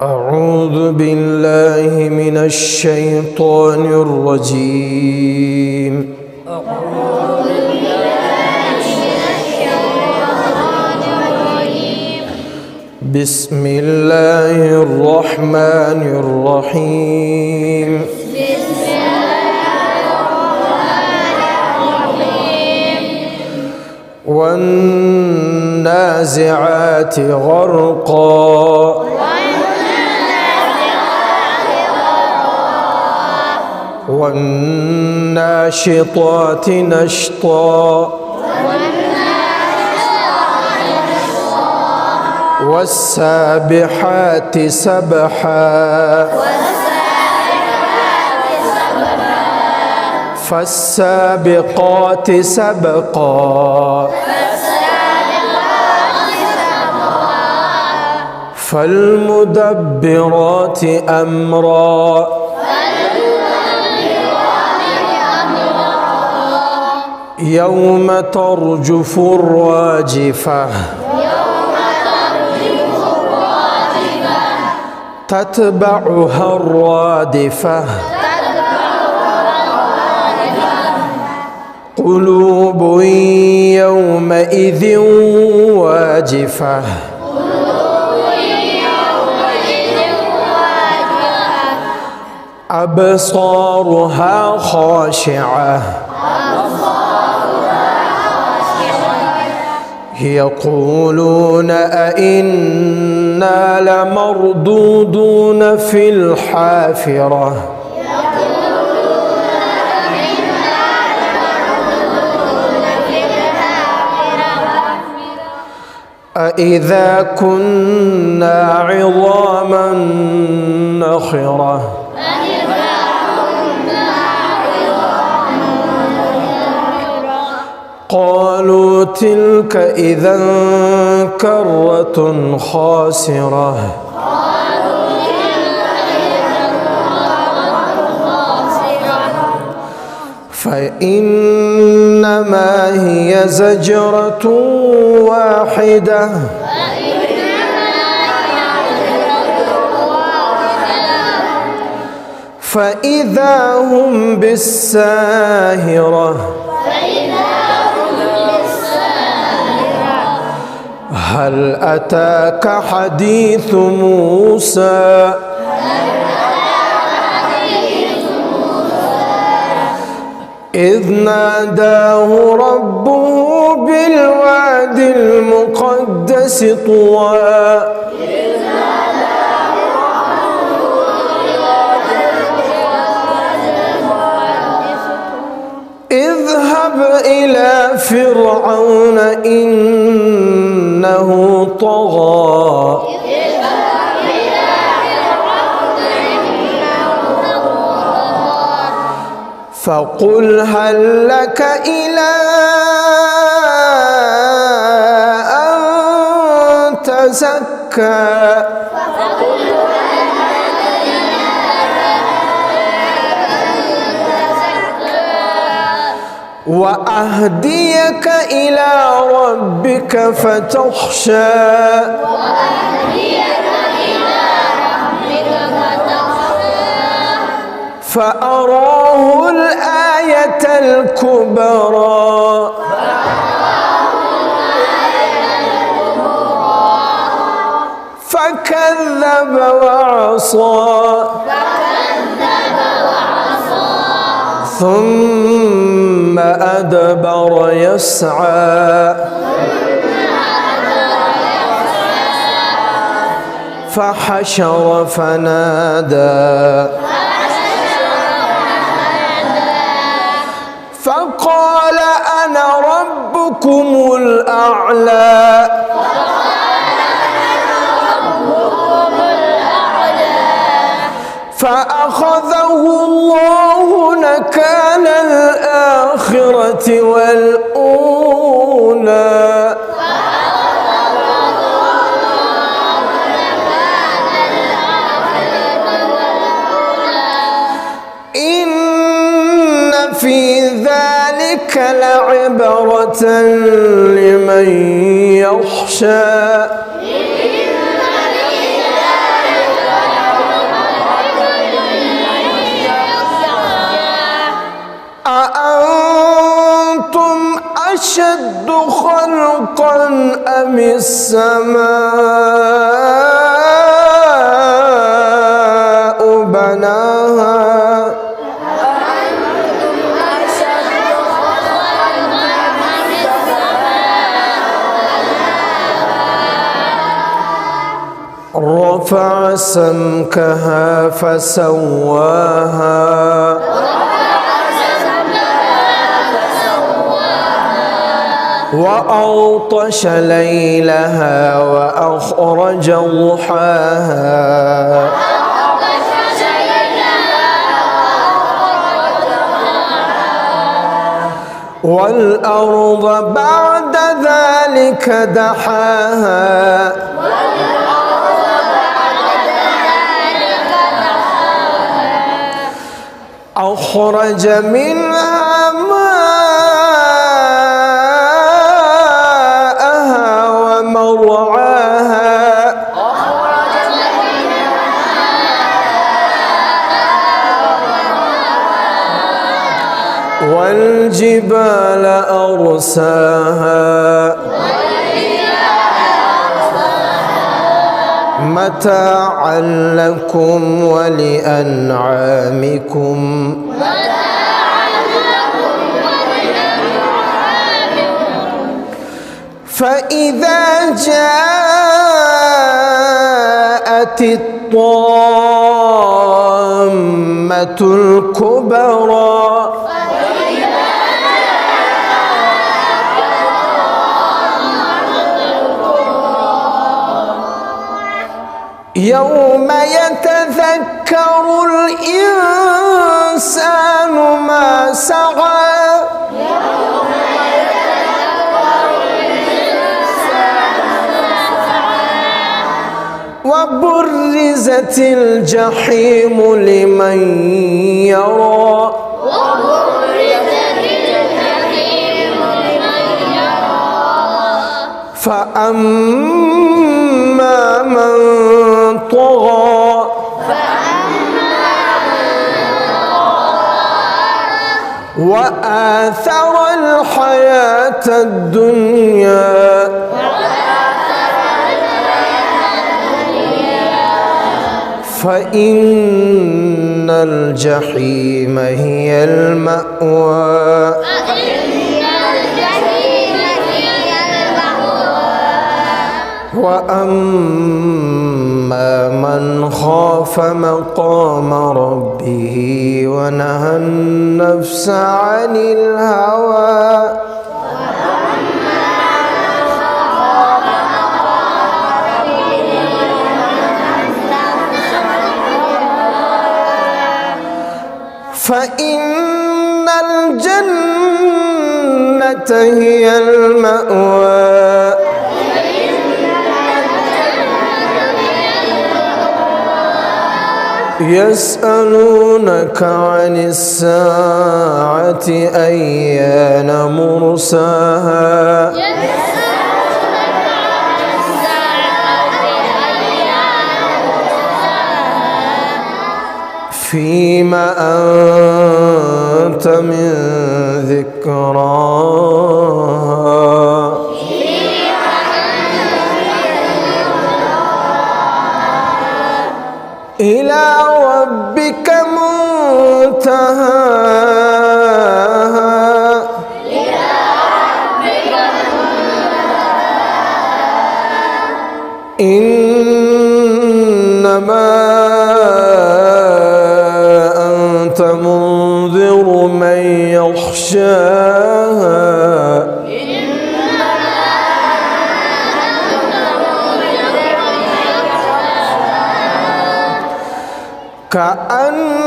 أعوذ بالله من الشيطان الرجيم. بسم الله الرحمن الرحيم. والنازعات غرقا والناشطات نشطا والسابحات سبحا فالسابقات سبقا فالمدبرات أمرا يوم ترجف الراجفة تتبعها الرادفة قلوب يومئذ واجفة أبصارها خاشعة يقولون أئنا لمردودون في الحافرة أإذا كنا عظاما نخرة قالوا تلك إذا كرة خاسرة فإنما هي زجرة واحدة فإذا هم بالساهرة هل أتاك حديث موسى إذ ناداه ربه بالواد المقدس طوى اذهب إلى فرعون إنه طغى فقل هل لك إلى أن تزكى وأهديك إلى ربك فتخشى فأراه الآية الكبرى فكذب وعصى ثم أدبر يسعى فحشر فنادى فقال أنا ربكم الأعلى فأخذه الله نكال الآخرة والأولى إن في ذلك لعبرة لمن يخشى أشد خلقا أم السماء بناها رفع سمكها فسواها وأغطش ليلها وأخرج ضحاها والأرض بعد ذلك دحاها أخرج منها ماءها ومرعاها والجبال أرساها متاعا لكم ولأنعامكم فإذا جاءت الطامة الكبرى يوم يتذكر الإنسان ما سعى وبرزت الجحيم لمن يرى فأما من طغى وآثر الحياة الدنيا فإن الجحيم هي المأوى وأما من خاف مقام ربه ونهى النفس عن الهوى فإن الجنة هي المأوى يسألونك عن الساعة أيان مرساها فيما أنت من ذكراها إلى ربك منتهاها إنما أنت منذر من يخشاها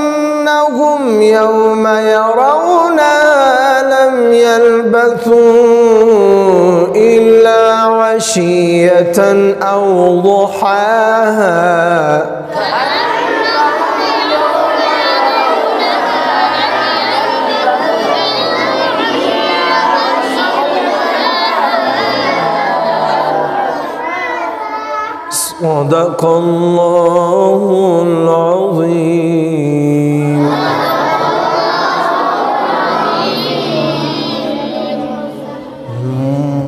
كأنهم يوم يرونها لم يلبثوا إلا عشية أو ضحاها صدق الله